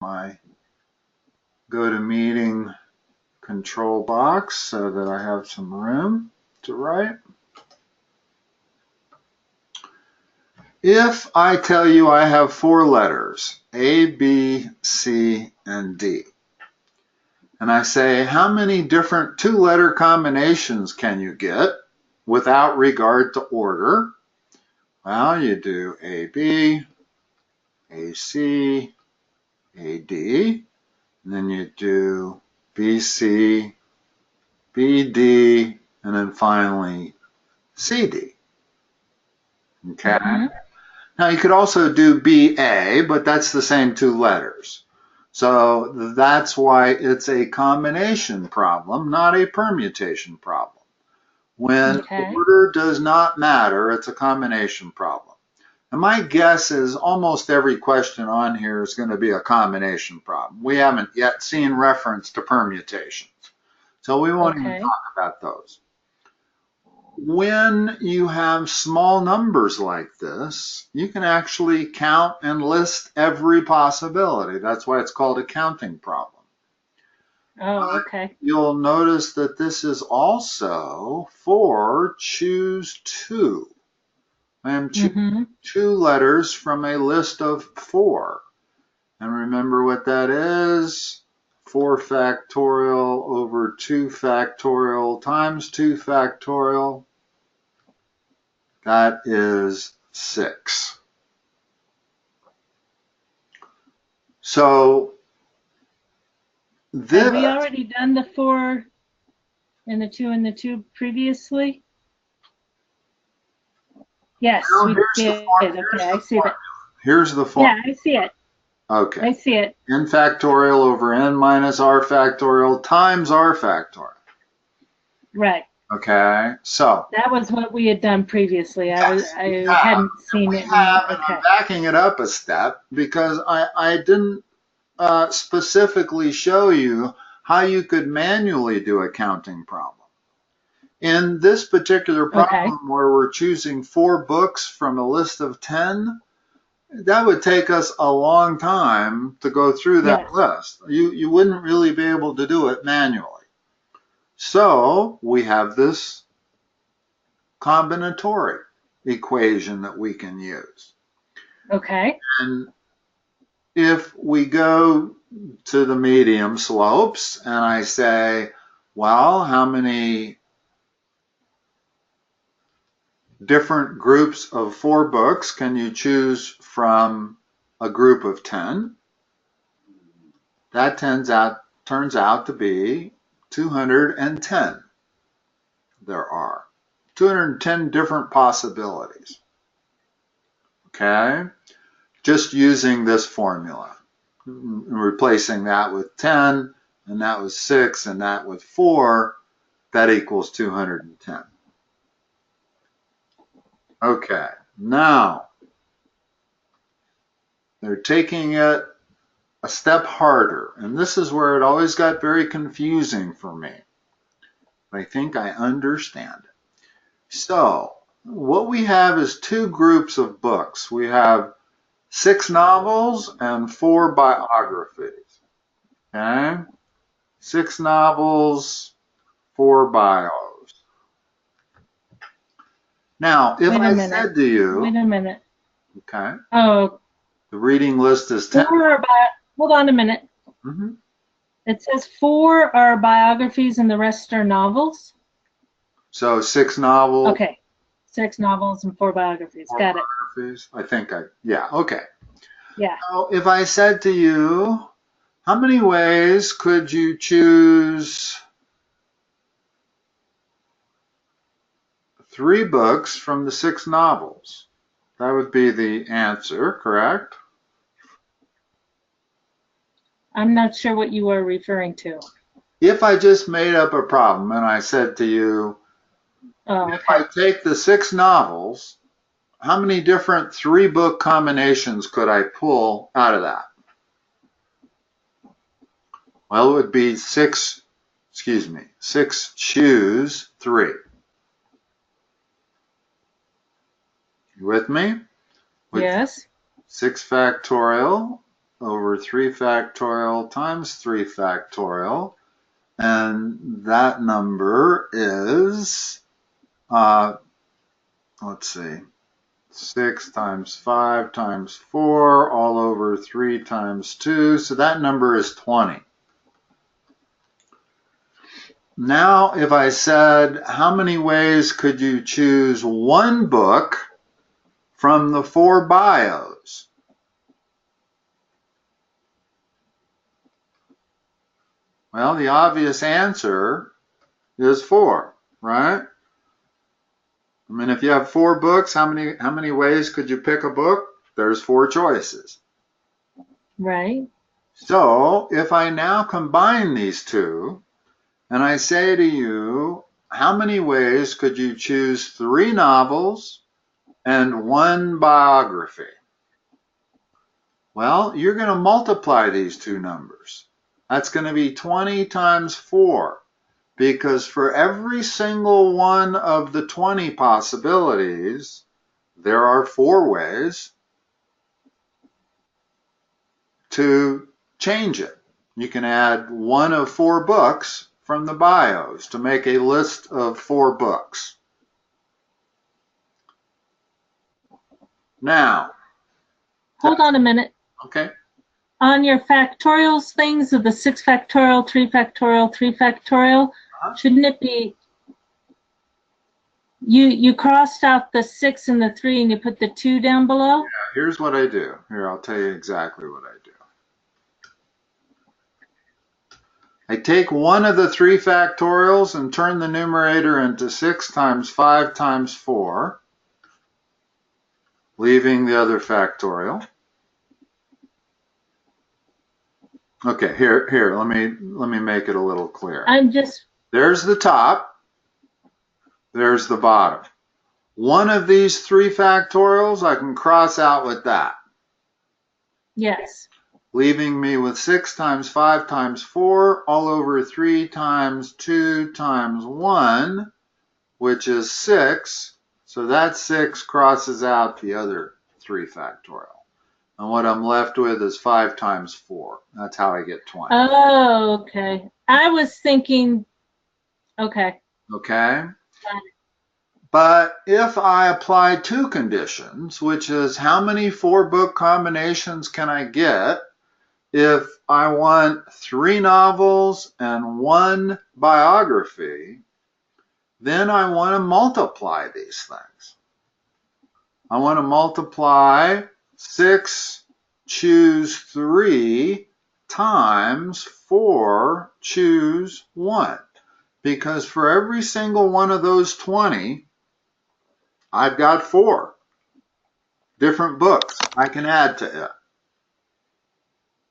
my GoToMeeting control box so that I have some room to write. If I tell you I have 4 letters, A, B, C, and D, and I say how many different 2-letter combinations can you get without regard to order? Well, you do AB, AC, AD, and then you do BC, BD, and then finally CD. Okay. Now you could also do BA, but that's the same 2 letters. So that's why it's a combination problem, not a permutation problem. When order does not matter, it's a combination problem. And my guess is almost every question on here is going to be a combination problem. We haven't yet seen reference to permutations, so we won't even talk about those. When you have small numbers like this, you can actually count and list every possibility. That's why it's called a counting problem. Oh, okay. You'll notice that this is also for choose 2. I am choosing 2 letters from a list of 4. And remember what that is? 4 factorial over 2 factorial times 2 factorial. That is 6. So this... Have we already done the 4 and the 2 and the 2 previously? Yes, we did. Okay, I see it. Here's the formula. Yeah, I see it. Okay. I see it. N factorial over n minus r factorial times r factorial. Right. Okay, so that was what we had done previously. I hadn't seen it. I'm backing it up a step because I didn't specifically show you how you could manually do a counting problem. In this particular problem where we're choosing 4 books from a list of 10, that would take us a long time to go through that list. You wouldn't really be able to do it manually. So we have this combinatory equation that we can use. Okay. And if we go to the medium slopes and I say, well, how many different groups of 4 books can you choose from a group of 10? That turns out to be 210. There are 210 different possibilities. Okay? Just using this formula, replacing that with 10, and that was 6, and that with 4, that equals 210. Okay, now they're taking it a step harder, and this is where it always got very confusing for me. I think I understand it. So what we have is 2 groups of books. We have 6 novels and 4 biographies. Okay? 6 novels, 4 bios. Now, if I said to you... Wait a minute. Okay. Oh. The reading list is 10. Hold on a minute. It says 4 are biographies and the rest are novels? So 6 novels. Okay. 6 novels and 4 biographies. 4 Got biographies. I think yeah, okay. Yeah. So if I said to you, how many ways could you choose 3 books from the 6 novels? That would be the answer, correct? I'm not sure what you are referring to. If I just made up a problem and I said to you, if I take the 6 novels, how many different 3-book combinations could I pull out of that? Well, it would be 6 choose 3. You with me? Yes. 6 factorial over 3 factorial times 3 factorial. And that number is, let's see, 6 times 5 times 4 all over 3 times 2. So that number is 20. Now, if I said, how many ways could you choose one book from the 4 bios? Well, the obvious answer is 4, right? I mean, if you have 4 books, how many ways could you pick a book? There's 4 choices. Right. So if I now combine these two, and I say to you, how many ways could you choose 3 novels and 1 biography? Well, you're going to multiply these two numbers. That's going to be 20 times 4. Because for every single one of the 20 possibilities, there are 4 ways to change it. You can add one of 4 books from the bios to make a list of 4 books. Now, Hold on a minute. okay. On your factorials things of the 6 factorial, 3 factorial, 3 factorial, shouldn't it be, you crossed out the 6 and the 3 and you put the 2 down below? Yeah, here's what I do. Here, I'll tell you exactly what I do. I take one of the 3 factorials and turn the numerator into 6 times 5 times 4, leaving the other factorial. Okay, here, let me make it a little clearer. There's the top, there's the bottom. One of these 3 factorials I can cross out with that. Yes. Leaving me with 6 times 5 times 4 all over 3 times 2 times 1, which is 6. So that 6 crosses out the other 3 factorial. And what I'm left with is 5 times 4. That's how I get 20. Oh, okay. I was thinking, okay. Okay? But if I apply 2 conditions, which is how many 4-book combinations can I get if I want 3 novels and 1 biography, then I want to multiply these things. I want to multiply 6 choose 3 times 4 choose 1. Because for every single one of those 20, I've got 4 different books I can add to it.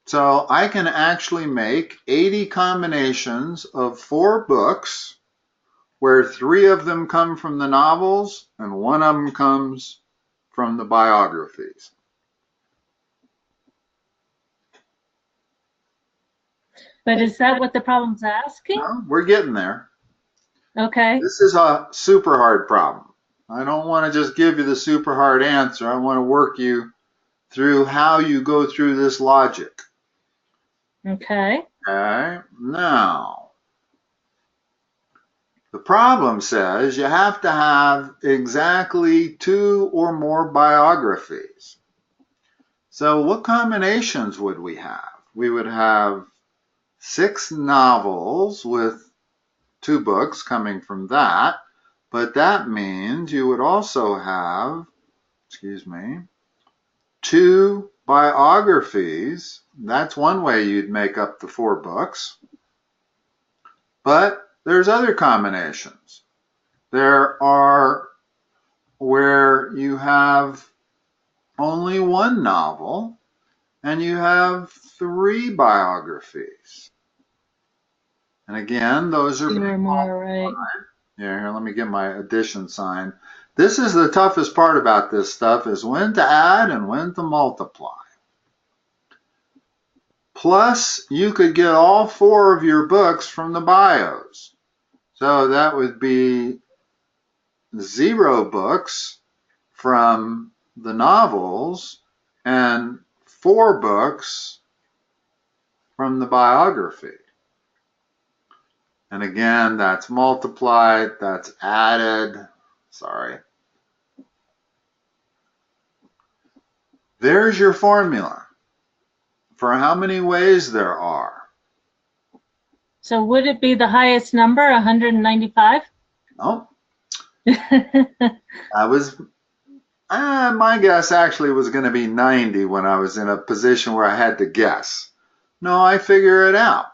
So I can actually make 80 combinations of 4 books where 3 of them come from the novels and 1 of them comes from the biographies. But is that what the problem's asking? No, we're getting there. Okay. This is a super hard problem. I don't want to just give you the super hard answer. I want to work you through how you go through this logic. Okay. Okay, now, the problem says you have to have exactly 2 or more biographies. So what combinations would we have? We would have 6 novels with 2 books coming from that, but that means you would also have, 2 biographies. That's one way you'd make up the 4 books. But there's other combinations. There are where you have only 1 novel and you have 3 biographies. And again, those are more, right. Yeah, here, let me get my addition sign. This is the toughest part about this stuff, is when to add and when to multiply. Plus, you could get all 4 of your books from the bios. So that would be 0 books from the novels and 4 books from the biography. And again, that's multiplied, that's added. Sorry. There's your formula for how many ways there are. So would it be the highest number, 195? No. I was, my guess actually was going to be 90 when I was in a position where I had to guess. No, I figure it out.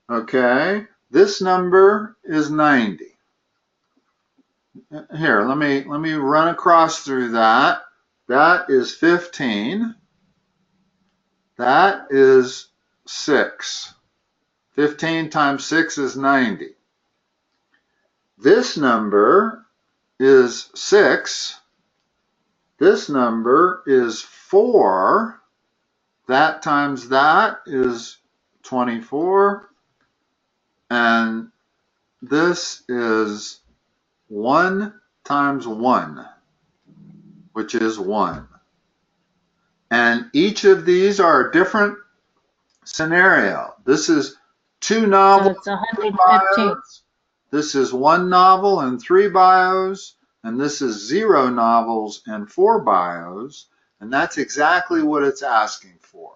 Okay, this number is 90. Here, let me run across through that. That is 15. That is 6. 15 times 6 is 90. This number is 6. This number is 4. That times that is 24. And this is 1 times 1, which is 1. And each of these are a different scenario. This is 2 novels, so it's 115. This is 1 novel and 3 bios, and this is 0 novels and 4 bios, and that's exactly what it's asking for,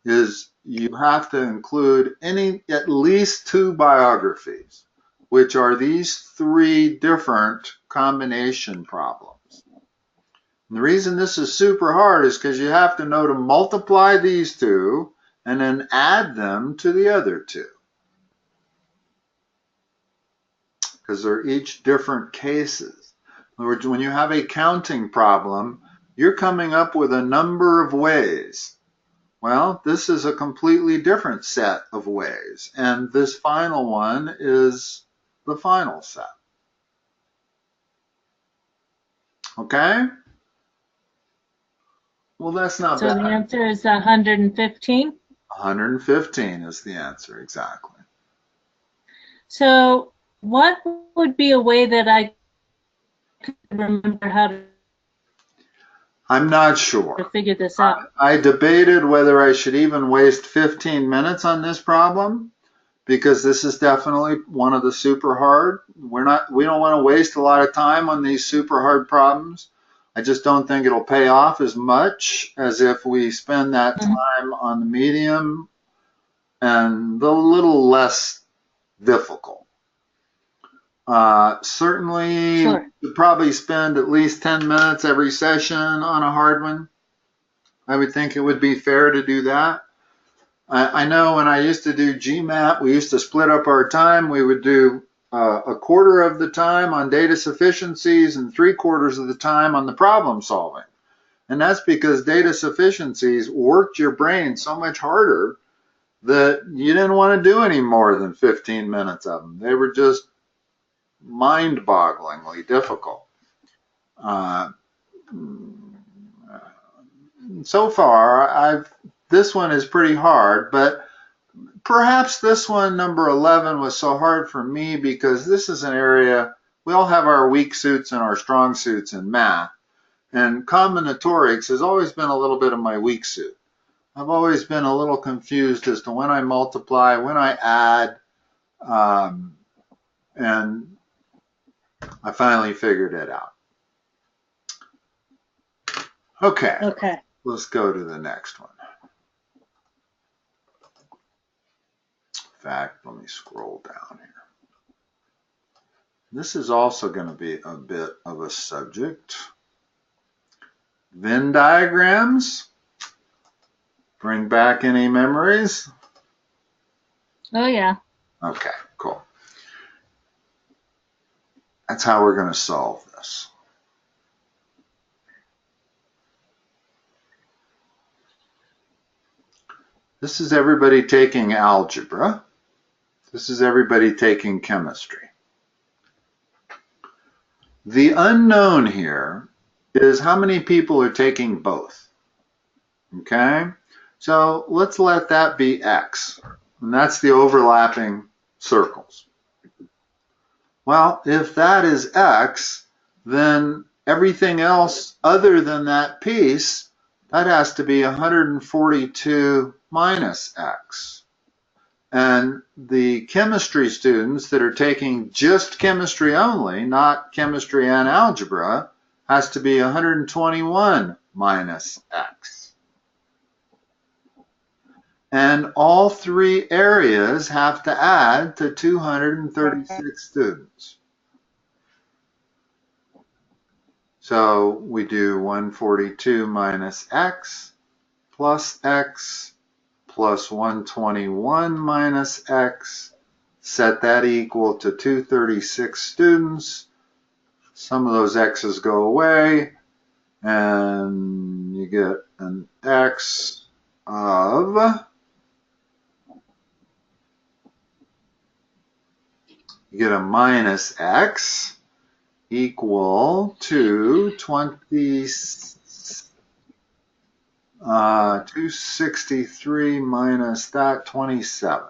is you have to include at least 2 biographies, which are these 3 different combination problems. And the reason this is super hard is because you have to know to multiply these 2 and then add them to the other 2. Because they're each different cases. In other words, when you have a counting problem, you're coming up with a number of ways. Well, this is a completely different set of ways, and this final one is the final set. Okay? Well, that's not bad. So the answer is 115? 115 is the answer, exactly. So what would be a way that I could remember how to I'm not sure. figure this out? I debated whether I should even waste 15 minutes on this problem, because this is definitely one of the super hard. We don't want to waste a lot of time on these super hard problems. I just don't think it'll pay off as much as if we spend that time on the medium and the little less difficult. Certainly, Sure. you'd probably spend at least 10 minutes every session on a hard one. I would think it would be fair to do that. I know when I used to do GMAT, we used to split up our time. We would do a quarter of the time on data sufficiencies and 3/4 of the time on the problem solving. And that's because data sufficiencies worked your brain so much harder that you didn't want to do any more than 15 minutes of them. They were just mind-bogglingly difficult. So far, this one is pretty hard, but perhaps this one, number 11, was so hard for me because this is an area, we all have our weak suits and our strong suits in math, and combinatorics has always been a little bit of my weak suit. I've always been a little confused as to when I multiply, when I add, and I finally figured it out. Okay. Let's go to the next one. In fact, let me scroll down here. This is also going to be a bit of a subject. Venn diagrams. Bring back any memories? Oh, yeah. Okay, cool. That's how we're going to solve this. This is everybody taking algebra. This is everybody taking chemistry. The unknown here is how many people are taking both. Okay? So let's let that be X. And that's the overlapping circles. Well, if that is X, then everything else other than that piece, that has to be 142 minus X. And the chemistry students that are taking just chemistry only, not chemistry and algebra, has to be 121 minus x. And all three areas have to add to 236 students. So we do 142 minus x plus 121 minus x, set that equal to 236 students. Some of those x's go away, and you get an x of, you get a minus x equal to 263 minus that, 27.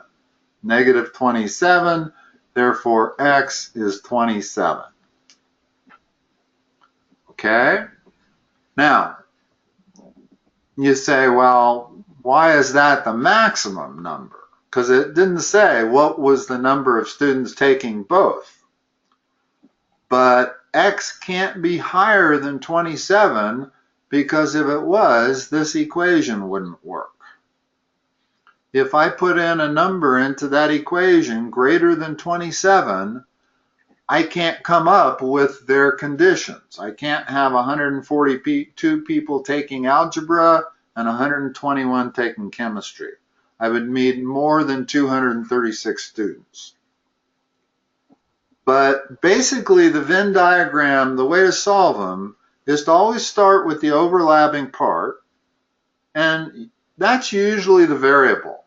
Negative 27, therefore x is 27. Okay? Now, you say, well, why is that the maximum number? Because it didn't say what was the number of students taking both. But x can't be higher than 27 because if it was, this equation wouldn't work. If I put in a number into that equation greater than 27, I can't come up with their conditions. I can't have 142 people taking algebra and 121 taking chemistry. I would need more than 236 students. But basically the Venn diagram, the way to solve them is to always start with the overlapping part, and that's usually the variable.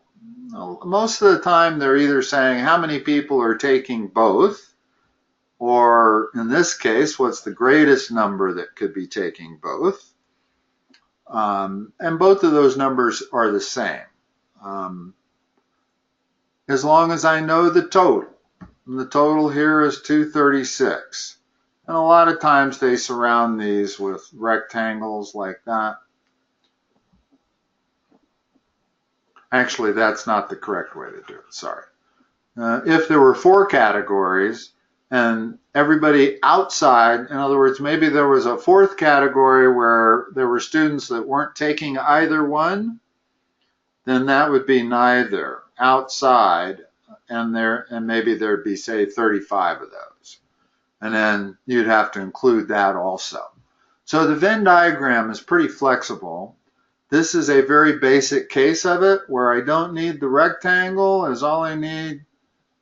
Most of the time they're either saying how many people are taking both, or in this case, what's the greatest number that could be taking both. And both of those numbers are the same. As long as I know the total. And the total here is 236. And a lot of times they surround these with rectangles like that. Actually, that's not the correct way to do it, sorry. If there were 4 categories and everybody outside, in other words, maybe there was a 4th category where there were students that weren't taking either one, then that would be neither, outside, and maybe there'd be, say, 35 of those. And then you'd have to include that also. So the Venn diagram is pretty flexible. This is a very basic case of it where I don't need the rectangle, as all I need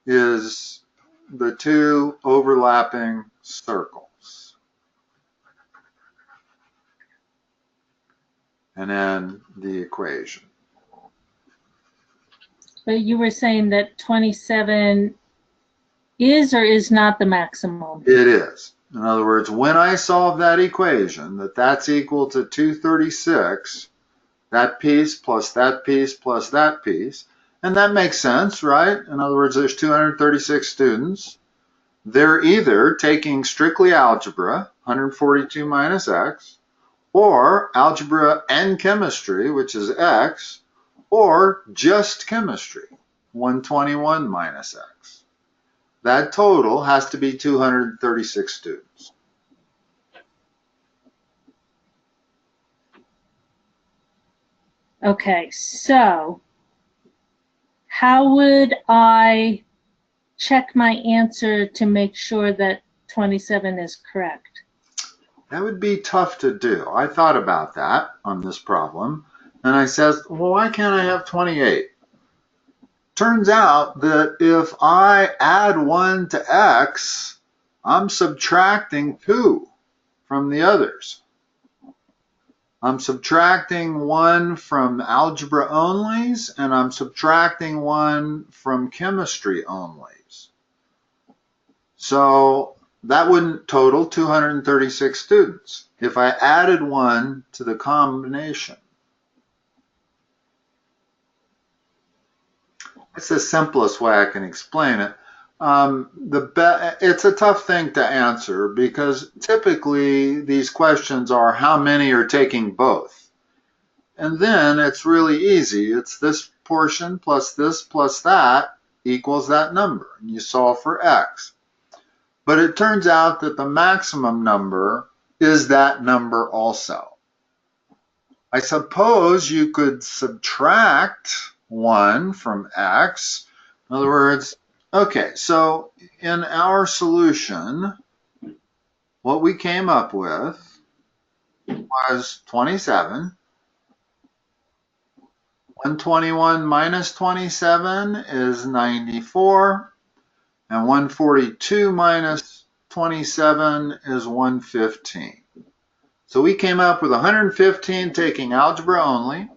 is the 2 overlapping circles. And then the equation. But you were saying that 27 is or is not the maximum? It is. In other words, when I solve that equation, that's equal to 236, that piece plus that piece plus that piece, and that makes sense, right? In other words, there's 236 students. They're either taking strictly algebra, 142 minus x, or algebra and chemistry, which is x, or just chemistry, 121 minus x. That total has to be 236 students. Okay, so how would I check my answer to make sure that 27 is correct? That would be tough to do. I thought about that on this problem, and I said, well, why can't I have 28? Turns out that if I add 1 to x, I'm subtracting 2 from the others. I'm subtracting 1 from algebra onlys, and I'm subtracting 1 from chemistry onlys. So that wouldn't total 236 students if I added 1 to the combination. It's the simplest way I can explain it. It's a tough thing to answer because typically these questions are how many are taking both. And then it's really easy. It's this portion plus this plus that equals that number. And you solve for x. But it turns out that the maximum number is that number also. I suppose you could subtract 1 from x. In other words, okay, so in our solution, what we came up with was 27. 121 minus 27 is 94. And 142 minus 27 is 115. So we came up with 115 taking algebra only,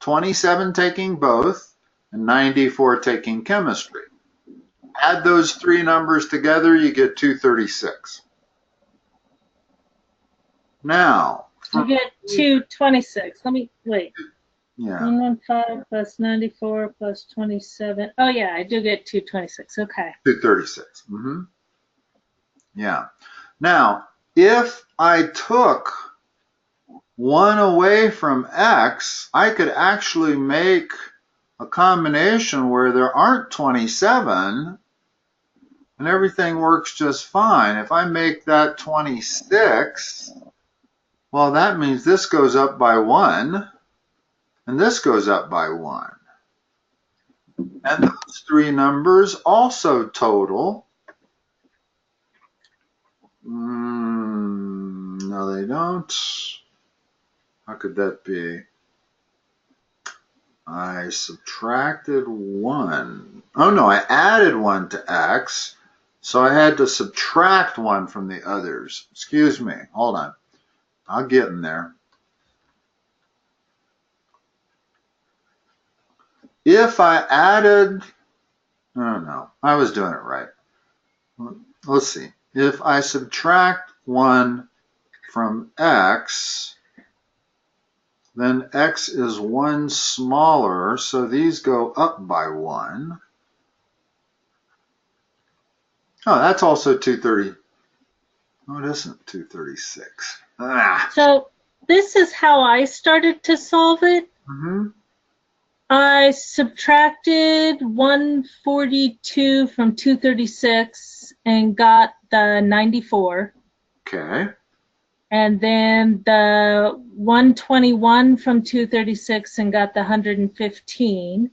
27 taking both, and 94 taking chemistry. Add those three numbers together, you get 236. Now, you get 226. Let me, wait. Yeah. 115 plus 94 plus 27. Oh, yeah, I do get 226. Okay. 236. Yeah. Now, if I took 1 away from x, I could actually make a combination where there aren't 27 and everything works just fine. If I make that 26, well, that means this goes up by 1 and this goes up by 1. And those three numbers also total. No, they don't. How could that be? I subtracted 1. Oh, no, I added 1 to x, so I had to subtract 1 from the others. Excuse me. Hold on. I'll get in there. If I added, oh, no, I was doing it right. Let's see. If I subtract 1 from x, then x is 1 smaller, so these go up by 1. Oh, that's also 230. Oh, it isn't 236. So this is how I started to solve it. I subtracted 142 from 236 and got the 94. Okay. And then the 121 from 236 and got the 115.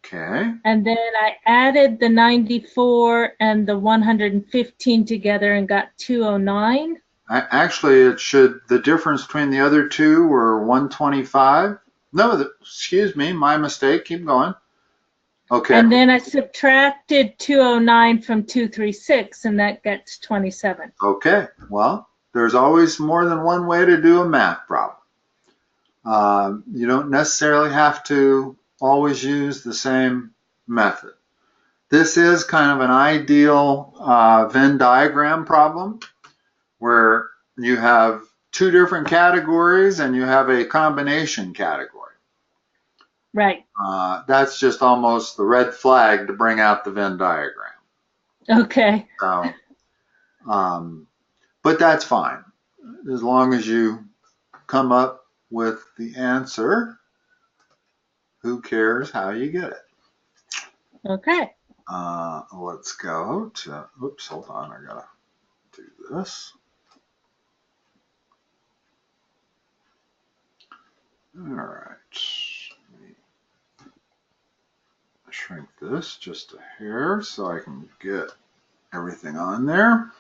Okay. And then I added the 94 and the 115 together and got 209. Actually, it should, the difference between the other two were 125. No, excuse me, my mistake. Keep going. Okay. And then I subtracted 209 from 236, and that gets 27. Okay. Well, there's always more than one way to do a math problem. You don't necessarily have to always use the same method. This is kind of an ideal Venn diagram problem where you have two different categories and you have a combination category. Right. That's just almost the red flag to bring out the Venn diagram. Okay. So, but that's fine. As long as you come up with the answer, who cares how you get it? Okay. Let's go to, oops, hold on, I gotta do this. All right. Shrink this just a hair so I can get everything on there.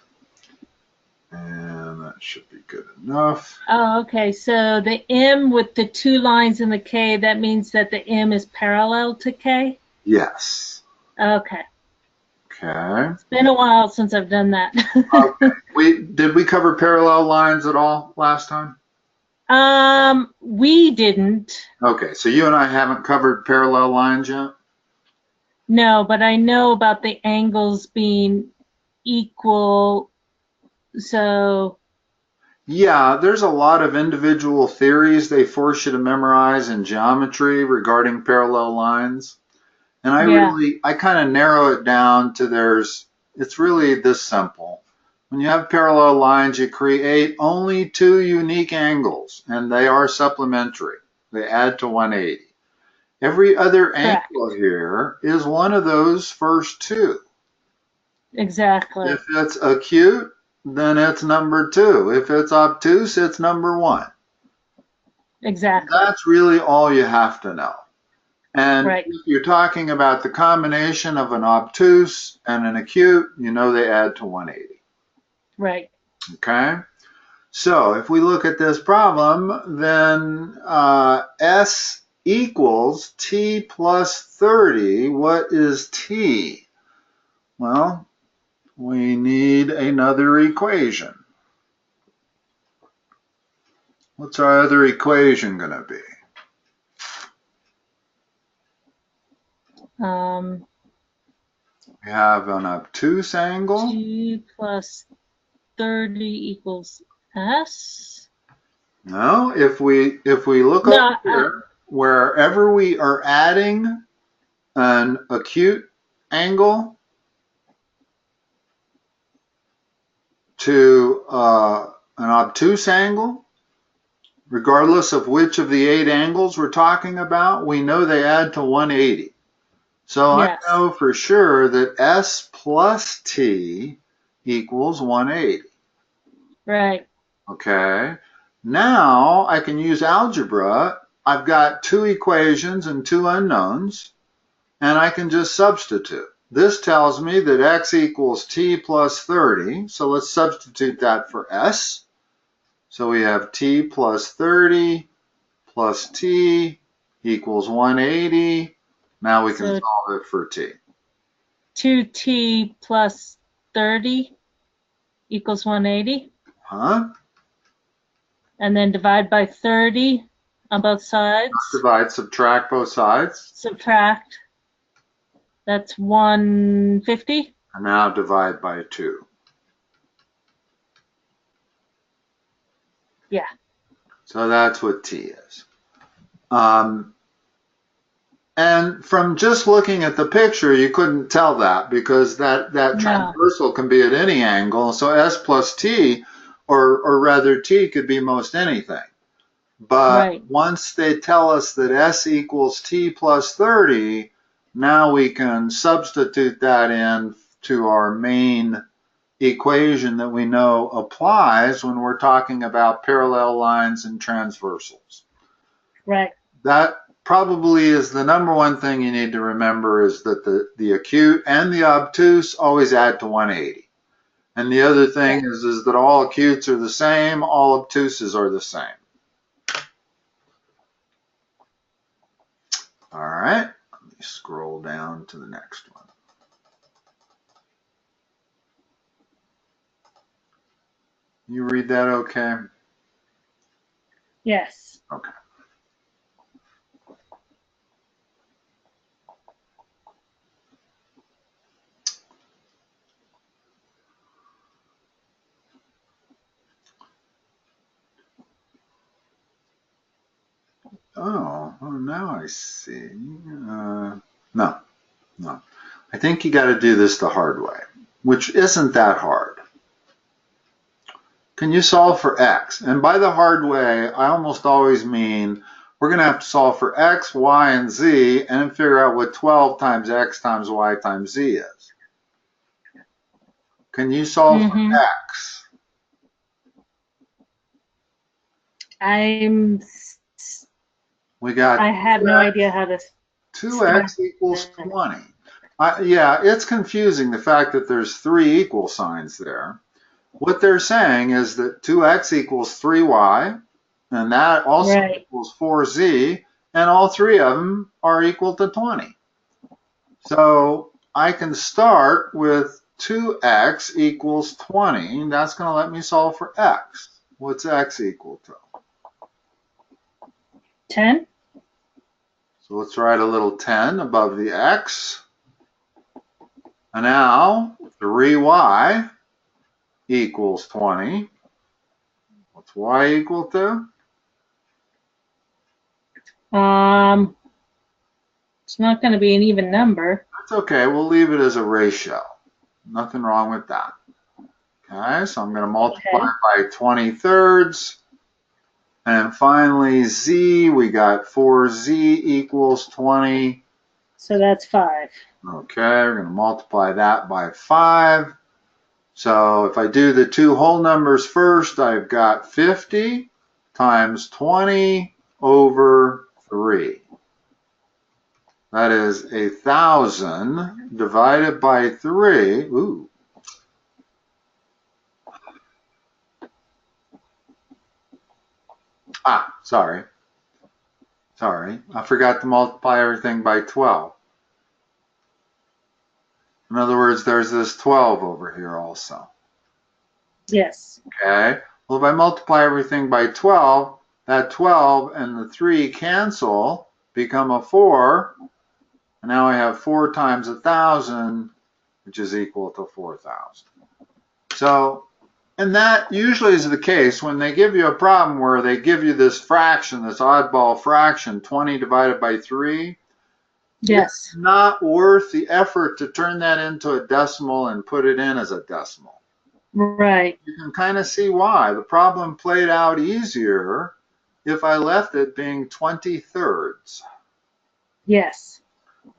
And that should be good enough. Oh, okay. So the M with the 2 lines in the K, that means that the M is parallel to K? Yes. Okay. Okay. It's been a while since I've done that. Okay. Did we cover parallel lines at all last time? We didn't. Okay, so you and I haven't covered parallel lines yet? No, but I know about the angles being equal, so... Yeah, there's a lot of individual theories they force you to memorize in geometry regarding parallel lines. And I kind of narrow it down to it's really this simple. When you have parallel lines, you create only 2 unique angles, and they are supplementary. They add to 180. Every other Correct. angle here is one of those first two. Exactly. If it's acute, then it's number 2. If it's obtuse, it's number 1. Exactly. That's really all you have to know. And Right. if you're talking about the combination of an obtuse and an acute, you know they add to 180. Right. Okay? So if we look at this problem, then S equals t plus 30. What is t? Well, we need another equation. What's our other equation going to be? We have an obtuse angle. T plus 30 equals S. No, if we look up here, wherever we are adding an acute angle to an obtuse angle, regardless of which of the 8 angles we're talking about, we know they add to 180. So Yes. I know for sure that S plus T equals 180. Right. Okay. Now I can use algebra. I've got 2 equations and 2 unknowns, and I can just substitute. This tells me that x equals t plus 30, so let's substitute that for s. So we have t plus 30 plus t equals 180. Now we can solve it for t. 2t plus 30 equals 180. Huh? And then divide by 30 on both sides. Divide, subtract both sides. Subtract. That's 150. And now divide by 2. Yeah. So that's what t is. And from just looking at the picture, you couldn't tell that because that transversal can be at any angle. So s plus t, or rather t, could be most anything. But once they tell us that s equals t plus 30, now we can substitute that in to our main equation that we know applies when we're talking about parallel lines and transversals. Right. That probably is the number one thing you need to remember, is that the acute and the obtuse always add to 180. And the other thing is that all acutes are the same, all obtuses are the same. All right, let me scroll down to the next one. You read that okay? Yes. Okay. Oh, now I see. No. I think you got to do this the hard way, which isn't that hard. Can you solve for x? And by the hard way, I almost always mean we're going to have to solve for x, y, and z, and then figure out what 12 times x times y times z is. Can you solve for x? I have no idea how to. 2x equals 20. Yeah, it's confusing, the fact that there's 3 equal signs there. What they're saying is that 2x equals 3y, and that also equals 4z, and all 3 of them are equal to 20. So I can start with 2x equals 20, and that's going to let me solve for x. What's x equal to? 10. So let's write a little 10 above the x. And now 3y equals 20. What's y equal to? It's not going to be an even number. That's okay. We'll leave it as a ratio. Nothing wrong with that. Okay, so I'm going to multiply by 20 thirds. And finally, z, we got 4z equals 20. So that's 5. Okay, we're going to multiply that by 5. So if I do the two whole numbers first, I've got 50 times 20 over 3. That is 1,000 divided by 3. Ooh. Sorry. I forgot to multiply everything by 12. In other words, there's this 12 over here also. Yes. Okay. Well, if I multiply everything by 12, that 12 and the 3 cancel, become a 4. And now I have 4 times 1,000, which is equal to 4,000. So, and that usually is the case when they give you a problem where they give you this fraction, this oddball fraction, 20 divided by 3. Yes. It's not worth the effort to turn that into a decimal and put it in as a decimal. Right. You can kind of see why. The problem played out easier if I left it being 20/3. Yes.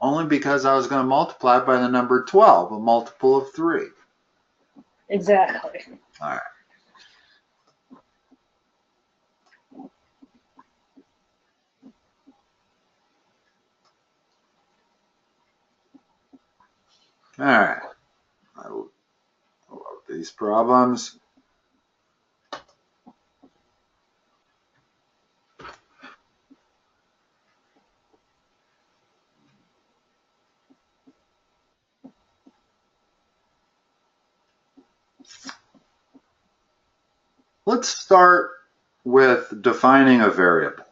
Only because I was going to multiply by the number 12, a multiple of 3. Exactly. All right. All right. I love these problems. Let's start with defining a variable.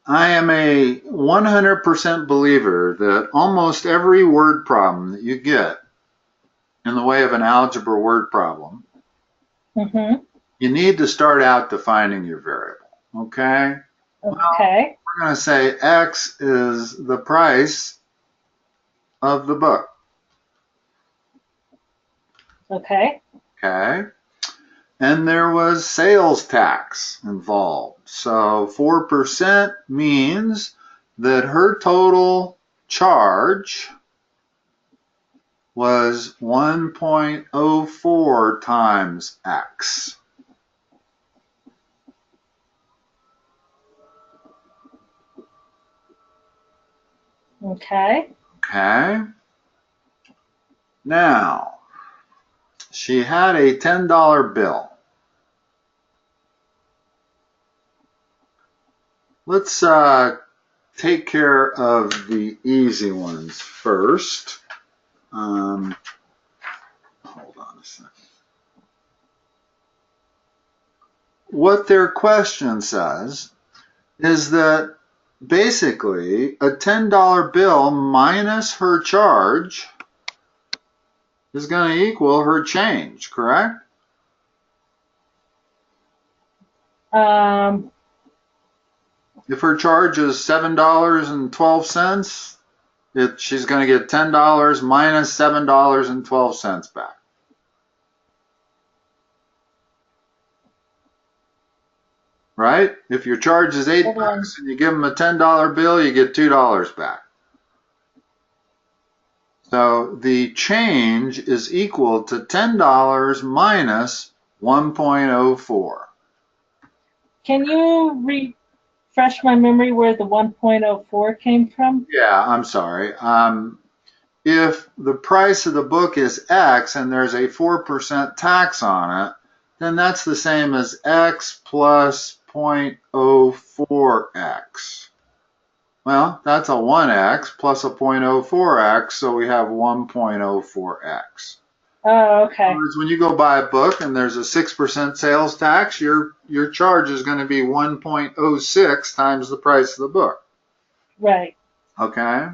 I am a 100% believer that almost every word problem that you get in the way of an algebra word problem, you need to start out defining your variable, okay? Okay. Well, we're going to say X is the price of the book. Okay. Okay. And there was sales tax involved. So 4% means that her total charge was 1.04 times X. Okay. Okay. Now, she had a $10 bill. Let's take care of the easy ones first. Hold on a second. What their question says is that basically a $10 bill minus her charge is going to equal her change, correct? If her charge is $7.12, she's going to get $10 minus $7.12 back. Right? If your charge is $8 and you give them a $10 bill, you get $2 back. So the change is equal to $10 minus 1.04. Can you refresh my memory where the 1.04 came from? Yeah, I'm sorry. If the price of the book is X and there's a 4% tax on it, then that's the same as X plus 0.04X. Well, that's a 1X plus a 0.04X, so we have 1.04X. Oh, okay. When you go buy a book and there's a 6% sales tax, your charge is going to be 1.06 times the price of the book. Right. Okay.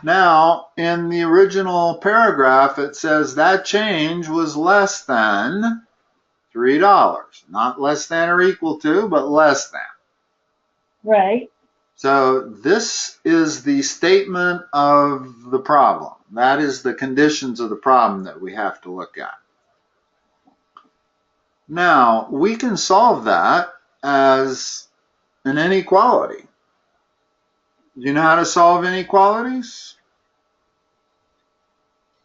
Now, in the original paragraph, it says that change was less than $3. Not less than or equal to, but less than. Right. So this is the statement of the problem. That is the conditions of the problem that we have to look at. Now, we can solve that as an inequality. Do you know how to solve inequalities?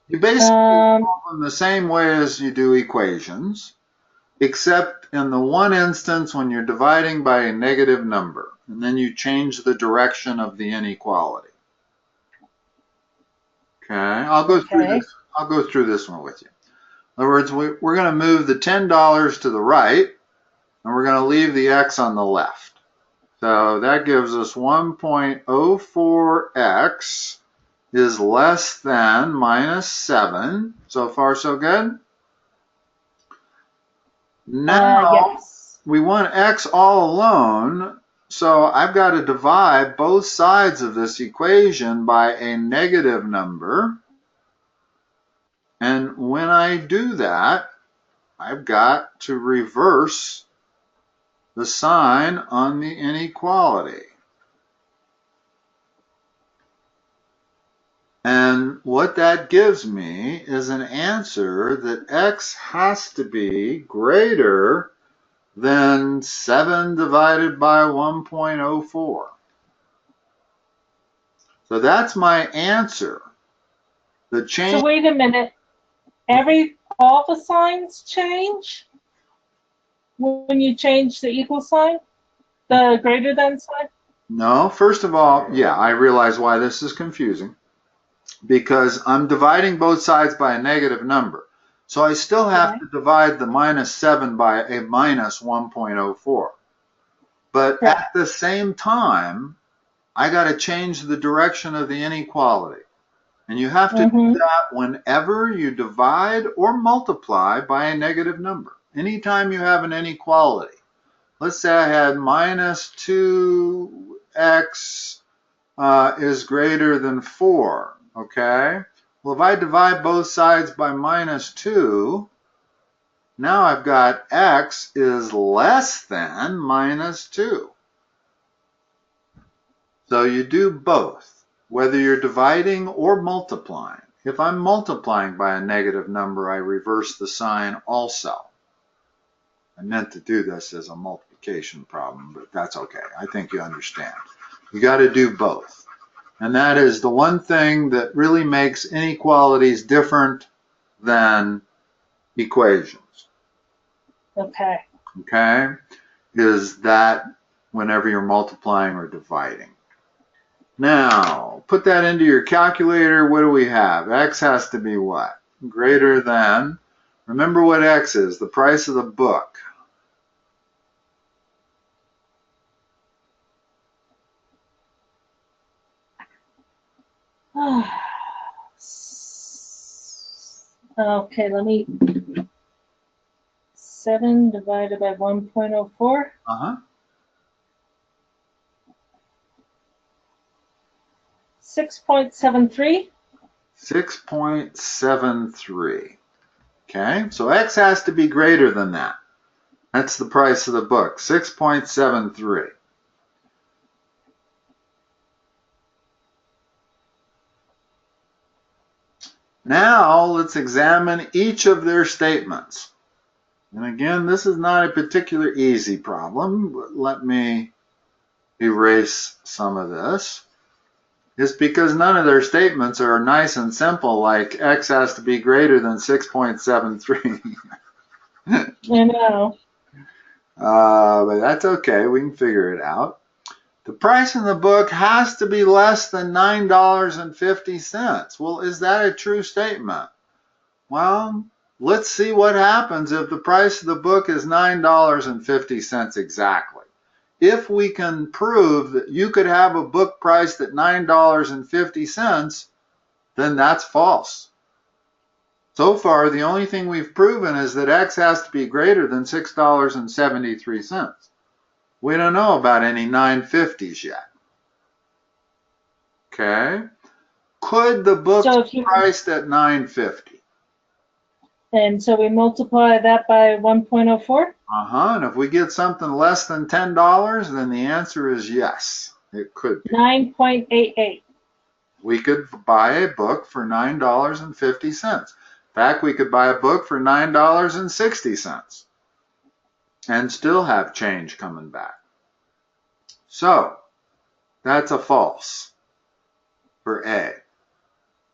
You basically solve them the same way as you do equations, except in the one instance when you're dividing by a negative number, and then you change the direction of the inequality. Okay, I'll go through this one with you. In other words, we're going to move the $10 to the right, and we're going to leave the x on the left. So that gives us 1.04x is less than minus 7. So far, so good? Now, yes. we want x all alone, so I've got to divide both sides of this equation by a negative number. And when I do that, I've got to reverse the sign on the inequality. And what that gives me is an answer that x has to be greater than 7 divided by 1.04. So that's my answer. The change. So wait a minute. All the signs change when you change the equal sign? The greater than sign? No, first of all, yeah, I realize why this is confusing. Because I'm dividing both sides by a negative number. So I still have to divide the minus 7 by a minus 1.04. But at the same time, I got to change the direction of the inequality. And you have to do that whenever you divide or multiply by a negative number. Anytime you have an inequality. Let's say I had minus 2x is greater than 4. Okay? Well, if I divide both sides by minus 2, now I've got x is less than minus 2. So you do both, whether you're dividing or multiplying. If I'm multiplying by a negative number, I reverse the sign also. I meant to do this as a multiplication problem, but that's okay. I think you understand. You got to do both. And that is the one thing that really makes inequalities different than equations. Okay. Okay? Is that whenever you're multiplying or dividing. Now, put that into your calculator. What do we have? X has to be what? Greater than, remember what X is, the price of the book. Okay, let me. 7 divided by 1.04. 6.73. 6.73. Okay, so X has to be greater than that. That's the price of the book, 6.73. Now let's examine each of their statements. And again, this is not a particular easy problem, but let me erase some of this. It's because none of their statements are nice and simple, like X has to be greater than 6.73. I know. But that's okay, we can figure it out. The price in the book has to be less than $9.50. Well, is that a true statement? Well, let's see what happens if the price of the book is $9.50 exactly. If we can prove that you could have a book priced at $9.50, then that's false. So far, the only thing we've proven is that X has to be greater than $6.73. We don't know about any 950s yet. Okay? Could the book be priced at $9.50? And so we multiply that by 1.04? And if we get something less than $10, then the answer is yes. It could be. 9.88. We could buy a book for $9.50. In fact, we could buy a book for $9.60. and still have change coming back. So that's a false for A.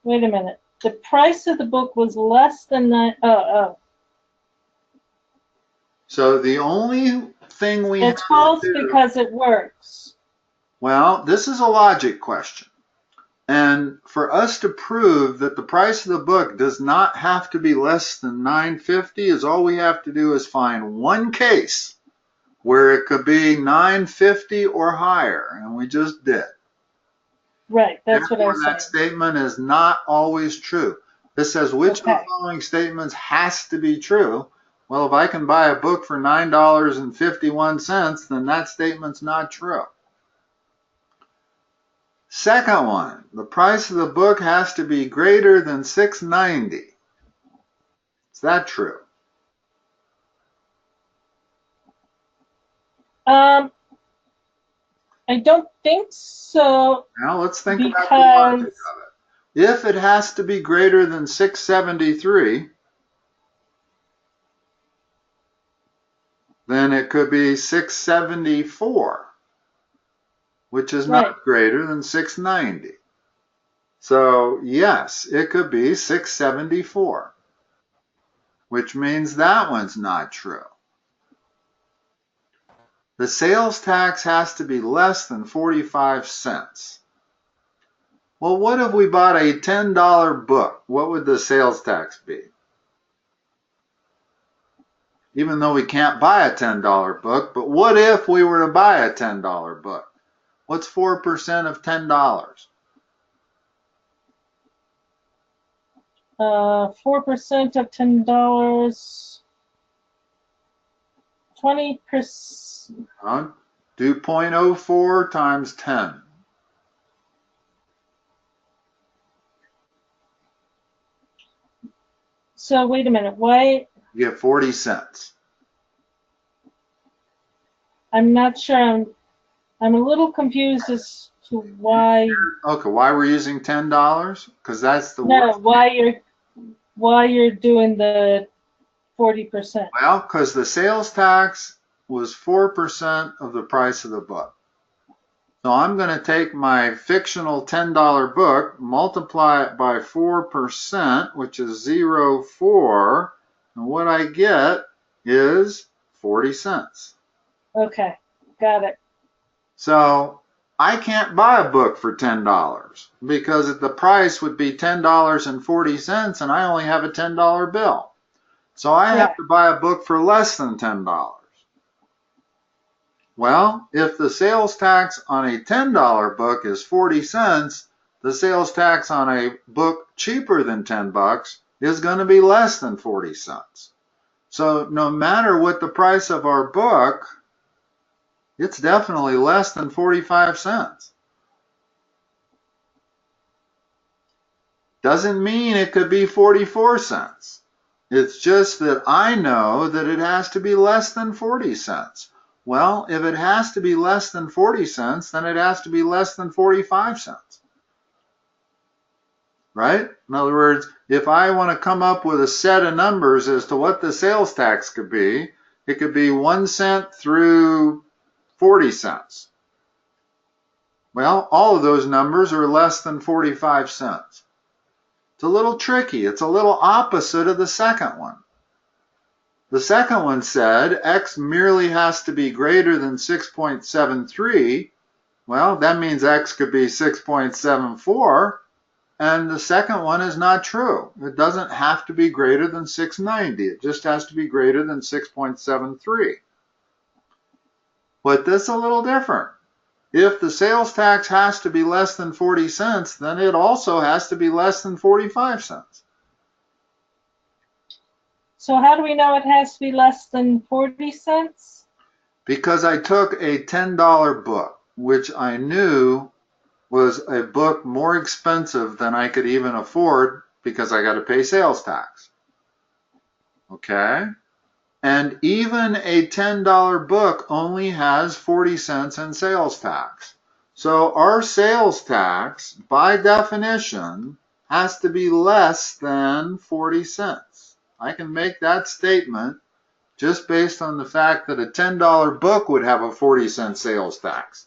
Wait a minute. The price of the book was less than that. Oh. So the only thing we have It's false to do, because it works. well, this is a logic question. And for us to prove that the price of the book does not have to be less than $9.50 is all we have to do is find one case where it could be $9.50 or higher, and we just did. Right, that's what I Therefore, was that saying. statement is not always true. This says which of the Okay. following statements has to be true. Well, if I can buy a book for $9.51, then that statement's not true. Second one, the price of the book has to be greater than $6.90. Is that true? I don't think so. Now let's think about the Because logic of it. If it has to be greater than $6.73, then it could be $6.74, which is right. not greater than $6.90. So yes, it could be $6.74, which means that one's not true. The sales tax has to be less than 45 cents. Well, what if we bought a $10 book? What would the sales tax be? Even though we can't buy a $10 book, but what if we were to buy a $10 book? What's 4% of $10? 4% of $10. 20%. Do 0.04 times 10. So wait a minute. Why? You get 40 cents. I'm not sure. I'm a little confused as to why. Okay, why we're using $10? Because that's the No, worst. why you're doing the 40%. Well, because the sales tax was 4% of the price of the book. So I'm going to take my fictional $10 book, multiply it by 4%, which is 0.4, and what I get is 40 cents. Okay, got it. So I can't buy a book for $10 because the price would be $10.40 and I only have a $10 bill. So I have to buy a book for less than $10. Well, if the sales tax on a $10 book is 40 cents, the sales tax on a book cheaper than 10 bucks is going to be less than 40 cents. So no matter what the price of our book, it's definitely less than 45 cents. Doesn't mean it could be 44 cents. It's just that I know that it has to be less than 40 cents. Well, if it has to be less than 40 cents, then it has to be less than 45 cents. Right? In other words, if I want to come up with a set of numbers as to what the sales tax could be, it could be 1 cent through 40 cents. Well, all of those numbers are less than 45 cents. It's a little tricky. It's a little opposite of the second one. The second one said x merely has to be greater than 6.73. Well, that means x could be 6.74. And the second one is not true. It doesn't have to be greater than 6.90. It just has to be greater than 6.73. But this is a little different. If the sales tax has to be less than 40 cents, then it also has to be less than 45 cents. So how do we know it has to be less than 40 cents? Because I took a $10 book, which I knew was a book more expensive than I could even afford because I got to pay sales tax. Okay? And even a $10 book only has 40 cents in sales tax. So our sales tax, by definition, has to be less than 40 cents. I can make that statement just based on the fact that a $10 book would have a 40-cent sales tax.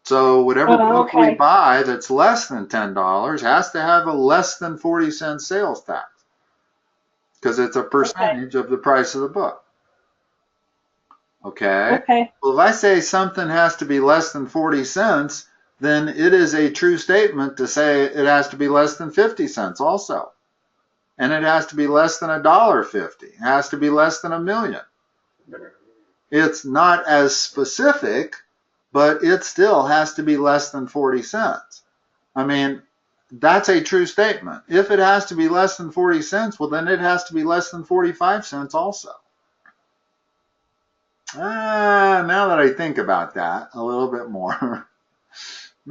So whatever book we buy that's less than $10 has to have a less than 40-cent sales tax, because it's a percentage of the price of the book. Okay? Well, if I say something has to be less than 40 cents, then it is a true statement to say it has to be less than 50 cents also. And it has to be less than $1.50. It has to be less than $1 million. It's not as specific, but it still has to be less than 40 cents. I mean, that's a true statement. If it has to be less than 40 cents, well, then it has to be less than 45 cents also. Now that I think about that a little bit more,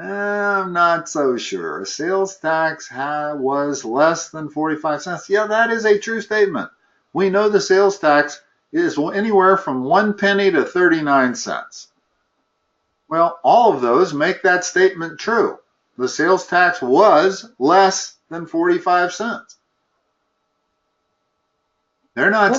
I'm not so sure. Sales tax was less than 45 cents. Yeah, that is a true statement. We know the sales tax is anywhere from 1 penny to 39 cents. Well, all of those make that statement true. The sales tax was less than 45 cents. They're not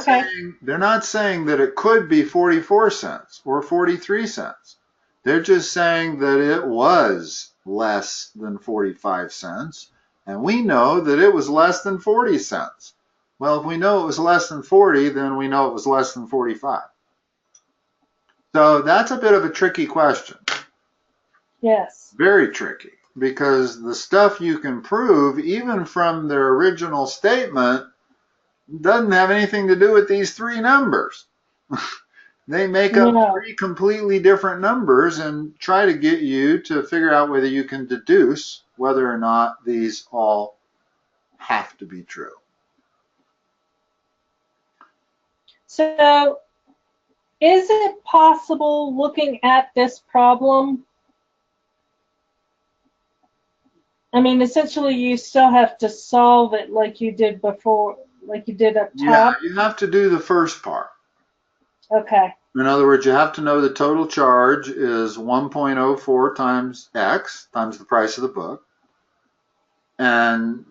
saying that it could be 44 cents or 43 cents. They're just saying that it was less than 45 cents, and we know that it was less than 40 cents. Well, if we know it was less than 40, then we know it was less than 45. So that's a bit of a tricky question. Yes. Very tricky, because the stuff you can prove, even from their original statement, doesn't have anything to do with these three numbers. They make up three completely different numbers and try to get you to figure out whether you can deduce whether or not these all have to be true. So, is it possible, looking at this problem, I mean, essentially you still have to solve it like you did before, like you did up top? Yeah, you have to do the first part. Okay. In other words, you have to know the total charge is 1.04 times X, times the price of the book. And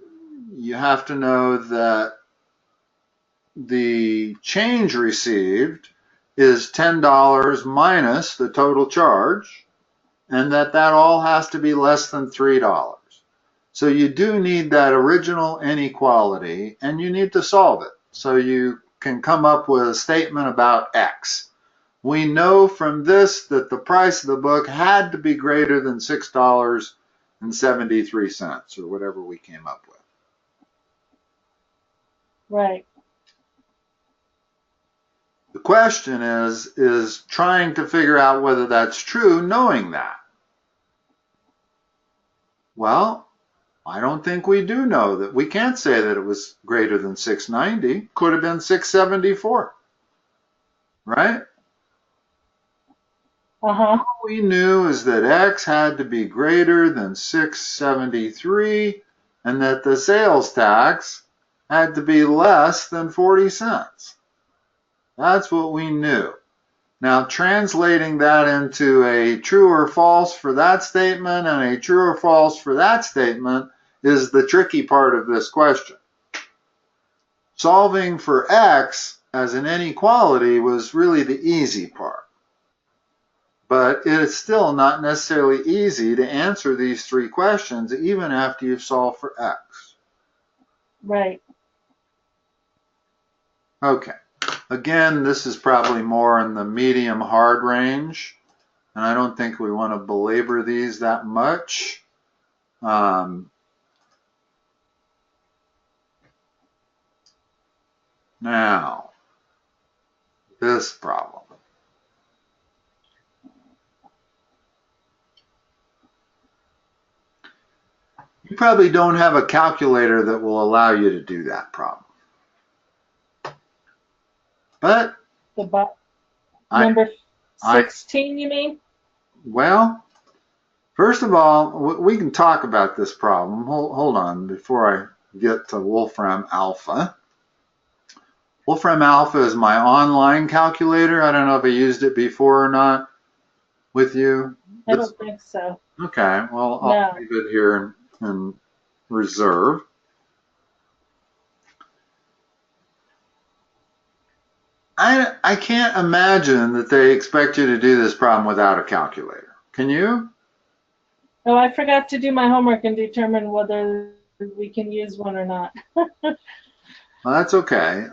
you have to know that the change received is $10 minus the total charge, and that all has to be less than $3. So you do need that original inequality, and you need to solve it so you can come up with a statement about X. We know from this that the price of the book had to be greater than $6.73, or whatever we came up with. Right. The question is trying to figure out whether that's true, knowing that. Well, I don't think we do know that. We can't say that it was greater than 690. Could have been 674, right? All we knew is that X had to be greater than 673, and that the sales tax had to be less than 40 cents. That's what we knew. Now, translating that into a true or false for that statement and a true or false for that statement is the tricky part of this question. Solving for X as an inequality was really the easy part. But it's still not necessarily easy to answer these three questions even after you've solved for X. Right. Okay. Again, this is probably more in the medium hard range, and I don't think we want to belabor these that much. Now, this problem. You probably don't have a calculator that will allow you to do that problem. But number 16, you mean? Well, first of all, we can talk about this problem. Hold on before I get to Wolfram Alpha. Wolfram Alpha is my online calculator. I don't know if I used it before or not with you. I don't think so. Okay, well, I'll leave it here in reserve. I can't imagine that they expect you to do this problem without a calculator. Can you? Oh, I forgot to do my homework and determine whether we can use one or not. Well, that's okay.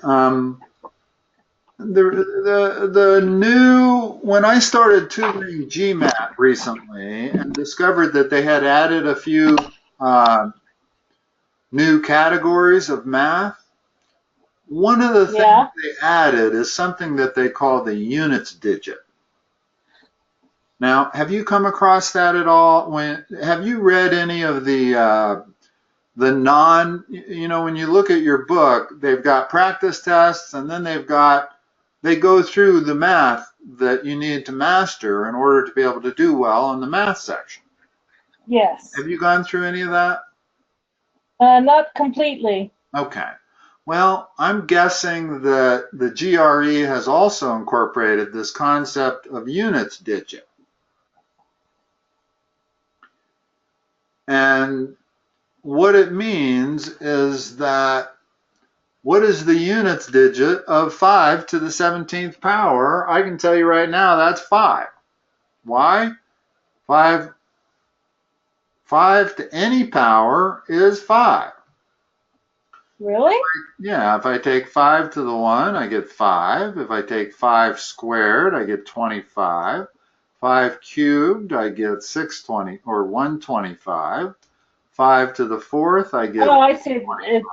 The new, when I started tutoring GMAT recently and discovered that they had added a few new categories of math, one of the things Yeah. they added is something that they call the units digit. Now, have you come across that at all? Have you read any of the when you look at your book, they've got practice tests and then they go through the math that you need to master in order to be able to do well in the math section. Yes. Have you gone through any of that? Not completely. Okay. Well, I'm guessing that the GRE has also incorporated this concept of units digit. And what it means is that what is the units digit of 5 to the 17th power? I can tell you right now that's 5. Why? 5 to any power is 5. Really? Yeah, if I take 5 to the 1, I get 5. If I take 5 squared, I get 25. 5 cubed, I get 620 or 125. 5 to the 4th, I get Oh, I see.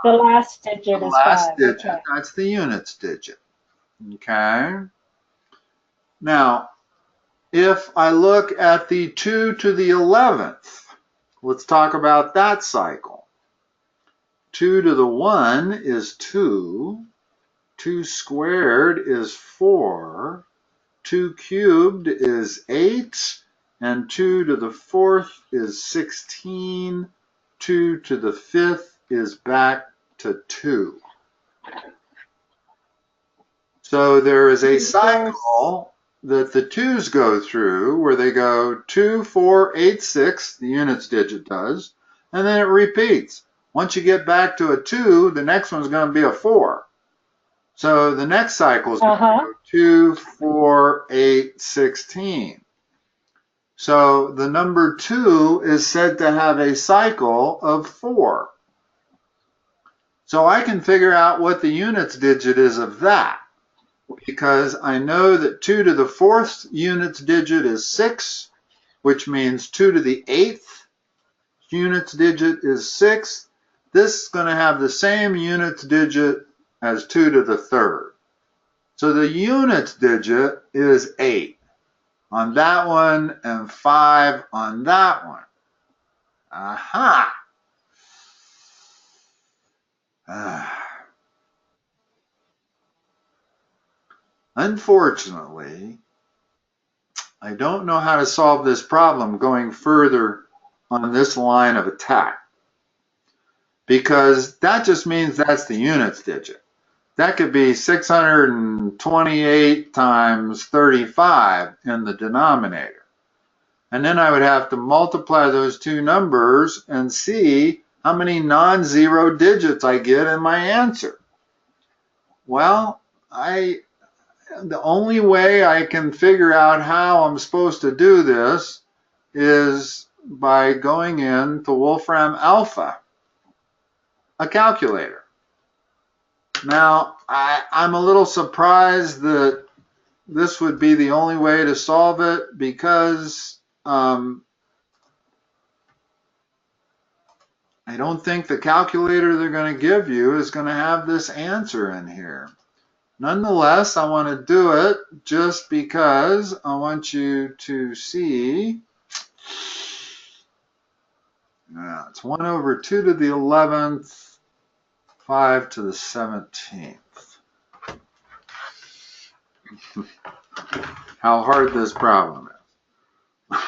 The last digit the is last 5. digit. Okay. That's the units digit. Okay. Now, if I look at the 2 to the 11th, let's talk about that cycle. 2 to the 1 is 2. 2 squared is 4. 2 cubed is 8. And 2 to the 4th is 16. 2 to the 5th is back to 2. So there is a cycle that the 2's go through where they go 2, 4, 8, 6, the units digit does, and then it repeats. Once you get back to a 2, the next one's going to be a 4. So the next cycle is going to go 2, 4, 8, 16. So the number 2 is said to have a cycle of 4. So I can figure out what the units digit is of that, because I know that 2 to the 4th units digit is 6, which means 2 to the 8th units digit is 6. This is going to have the same units digit as 2 to the 3rd. So the units digit is 8 on that one and 5 on that one. Aha! Unfortunately, I don't know how to solve this problem going further on this line of attack, because that just means that's the units digit. That could be 628 times 35 in the denominator. And then I would have to multiply those two numbers and see how many non-zero digits I get in my answer. Well, the only way I can figure out how I'm supposed to do this is by going in to Wolfram Alpha, a calculator. Now, I'm a little surprised that this would be the only way to solve it, because I don't think the calculator they're going to give you is going to have this answer in here. Nonetheless, I want to do it just because I want you to see. It's 1 over 2 to the 11th, 5 to the 17th. How hard this problem is.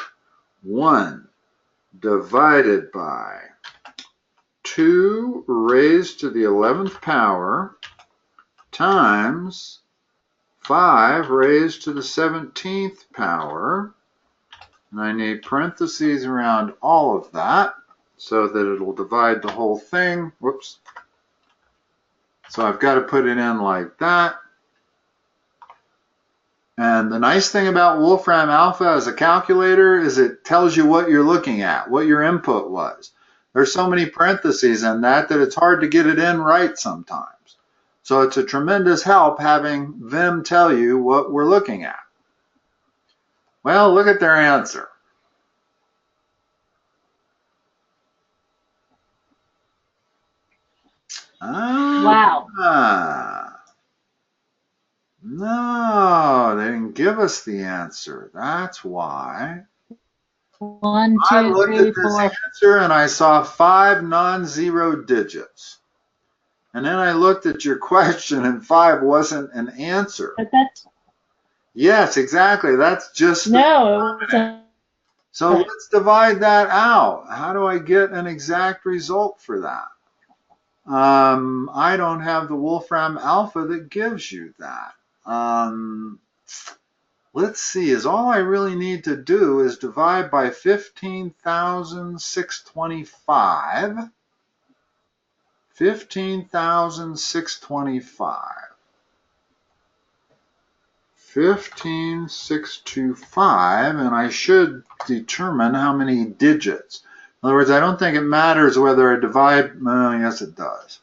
1 divided by 2 raised to the 11th power times 5 raised to the 17th power. And I need parentheses around all of that so that it'll divide the whole thing. Whoops. So I've got to put it in like that. And the nice thing about Wolfram Alpha as a calculator is it tells you what you're looking at, what your input was. There's so many parentheses in that it's hard to get it in right sometimes. So it's a tremendous help having them tell you what we're looking at. Well, look at their answer. Wow. No, they didn't give us the answer. That's why. 1, I 2, looked 3, at this 4. answer and I saw 5 non-zero digits. And then I looked at your question and 5 wasn't an answer. But that's Yes, exactly. That's just no. It wasn't. So let's divide that out. How do I get an exact result for that? I don't have the Wolfram Alpha that gives you that. Let's see, is all I really need to do is divide by 15,625. 15,625. 15,625, and I should determine how many digits. In other words, I don't think it matters whether I divide, well, yes it does.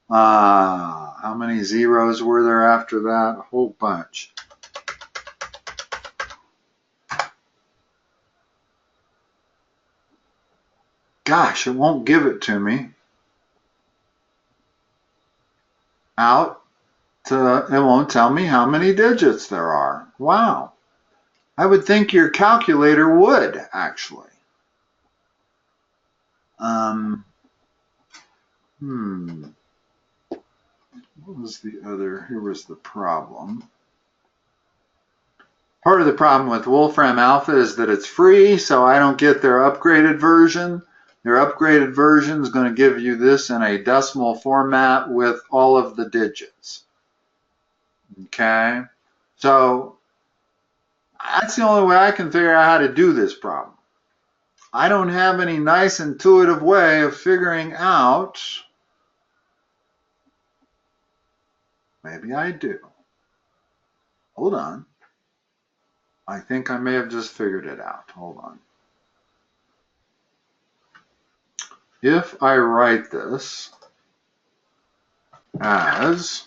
How many zeros were there after that? A whole bunch. Gosh, it won't give it to me. It won't tell me how many digits there are. Wow. I would think your calculator would, actually. What was the other? Here was the problem. Part of the problem with Wolfram Alpha is that it's free, so I don't get their upgraded version. Their upgraded version is going to give you this in a decimal format with all of the digits. Okay? So that's the only way I can figure out how to do this problem. I don't have any nice intuitive way of figuring out. Maybe I do. Hold on. I think I may have just figured it out. Hold on. If I write this as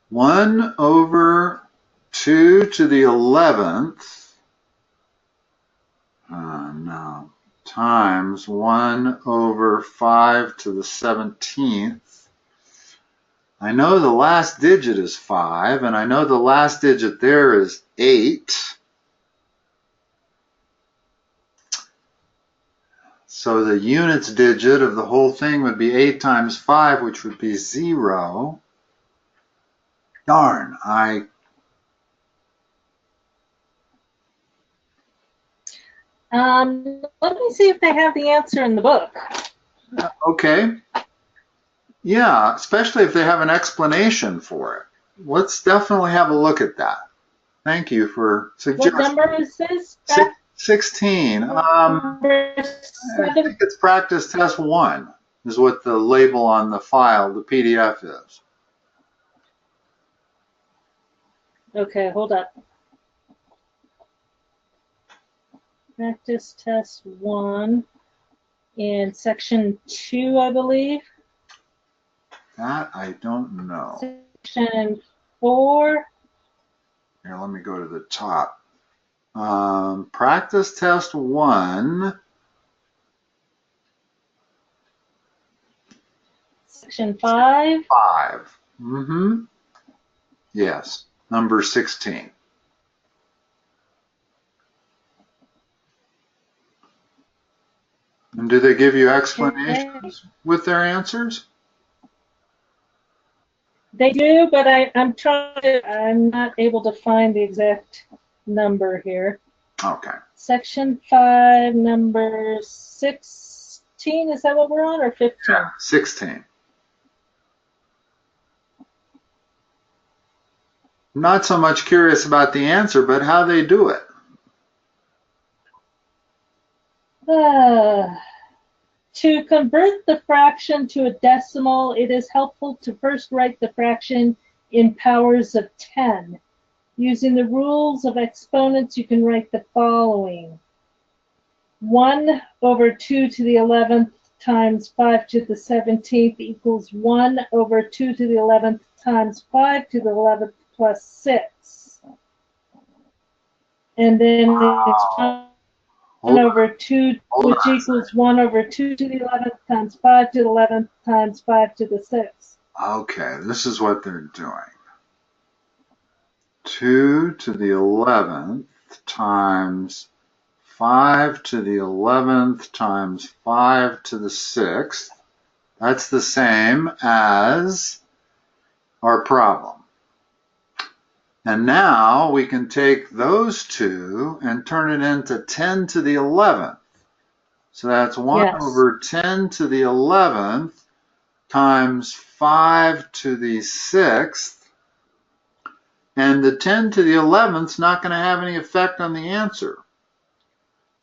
one over 2 to the 11th, no, times 1 over 5 to the 17th. I know the last digit is 5, and I know the last digit there is 8. So the units digit of the whole thing would be 8 times 5, which would be 0. Darn, Let me see if they have the answer in the book. Okay. Yeah, especially if they have an explanation for it. Let's definitely have a look at that. Thank you for suggesting. What number is this? 16. I think it's practice test 1 is what the label on the file, the PDF is. Okay, hold up. Practice test 1 in section 2, I believe. That I don't know. Section 4. Here, let me go to the top. Practice test 1. Section 5. 5. Yes, number 16. And do they give you explanations with their answers? They do, but I'm not able to find the exact number here. Okay. Section 5, number 16, is that what we're on, or 15? Yeah, 16. Not so much curious about the answer, but how they do it. To convert the fraction to a decimal, it is helpful to first write the fraction in powers of 10. Using the rules of exponents, you can write the following. 1 over 2 to the 11th times 5 to the 17th equals 1 over 2 to the 11th times 5 to the 11th plus 6. And then it's 1 over 2, which equals 1 over 2 to the 11th times 5 to the 11th times 5 to the 6th. Okay, this is what they're doing. 2 to the 11th times 5 to the 11th times 5 to the 6th. That's the same as our problem. And now we can take those two and turn it into 10 to the 11th. So that's 1 over 10 to the 11th times 5 to the 6th. And the 10 to the 11th is not going to have any effect on the answer.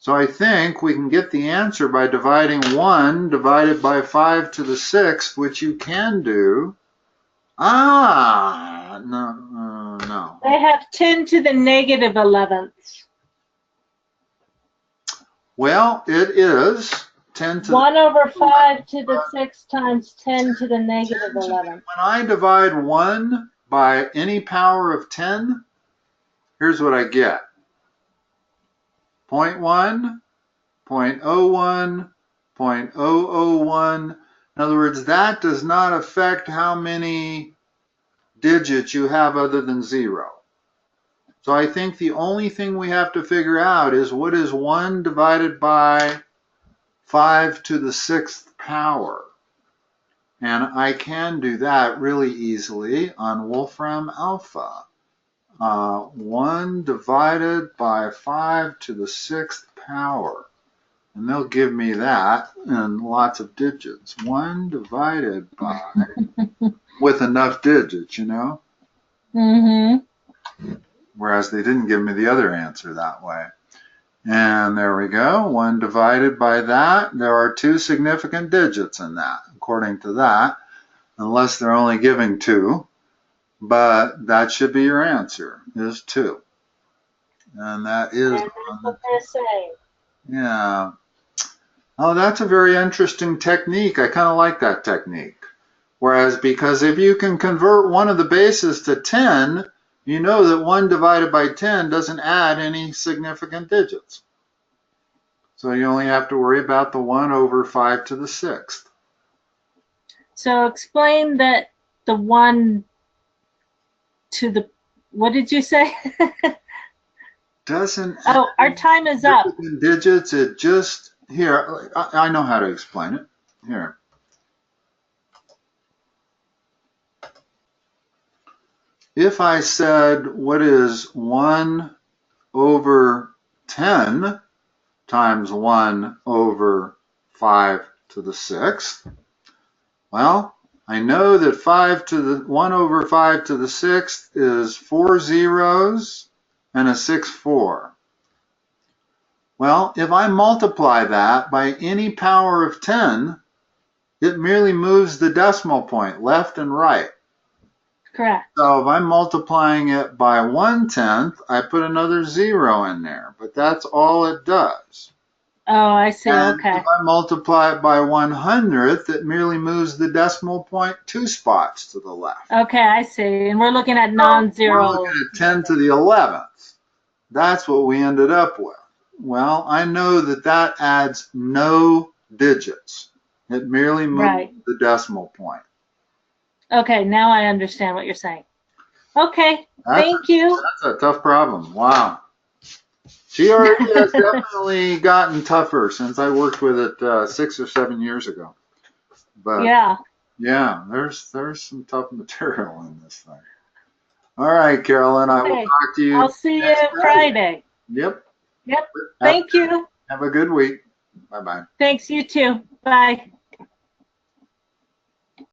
So I think we can get the answer by dividing 1 divided by 5 to the 6th, which you can do. No. They have 10 to the negative 11th. Well, it is 10 to 1 over 5 to the 6th times 10 to the negative 11th. When I divide 1 by any power of 10, here's what I get. 0.1, 0.01, 0.001. In other words, that does not affect how many digits you have other than 0. So I think the only thing we have to figure out is what is 1 divided by 5 to the 6th power. And I can do that really easily on Wolfram Alpha. 1 divided by 5 to the 6th power. And they'll give me that in lots of digits. 1 divided by, with enough digits, you know? Mm-hmm. Whereas they didn't give me the other answer that way. And there we go. 1 divided by that. There are 2 significant digits in that, according to that, unless they're only giving 2. But that should be your answer, is 2. And that is... And that's what they're saying. Yeah. Oh, that's a very interesting technique. I kind of like that technique. Whereas, because if you can convert one of the bases to 10, you know that 1 divided by 10 doesn't add any significant digits. So you only have to worry about the 1 over 5 to the 6th. So explain that the 1 to the, what did you say? Doesn't oh, our time is up. Digits, it just, here, I know how to explain it. Here. If I said, what is 1 over 10 times 1 over 5 to the 6th, well, I know that 1 over 5 to the 6th is 4 zeros and a 6-4. Well, if I multiply that by any power of 10, it merely moves the decimal point left and right. Correct. So if I'm multiplying it by 1/10, I put another 0 in there, but that's all it does. Oh, I see. And okay. if I multiply it by 100th, it merely moves the decimal point 2 spots to the left. Okay, I see. And we're looking at non-zero. We're looking at 10 to the 11th. That's what we ended up with. Well, I know that that adds no digits. It merely moves the decimal point. Okay, now I understand what you're saying. Okay, thank you. That's a tough problem. Wow. GRE has definitely gotten tougher since I worked with it 6 or 7 years ago. But yeah, there's some tough material in this thing. All right, Carolyn, I will talk to you. I'll see you Friday. Yep. Thank you. Have a good week. Bye-bye. Thanks, you too. Bye.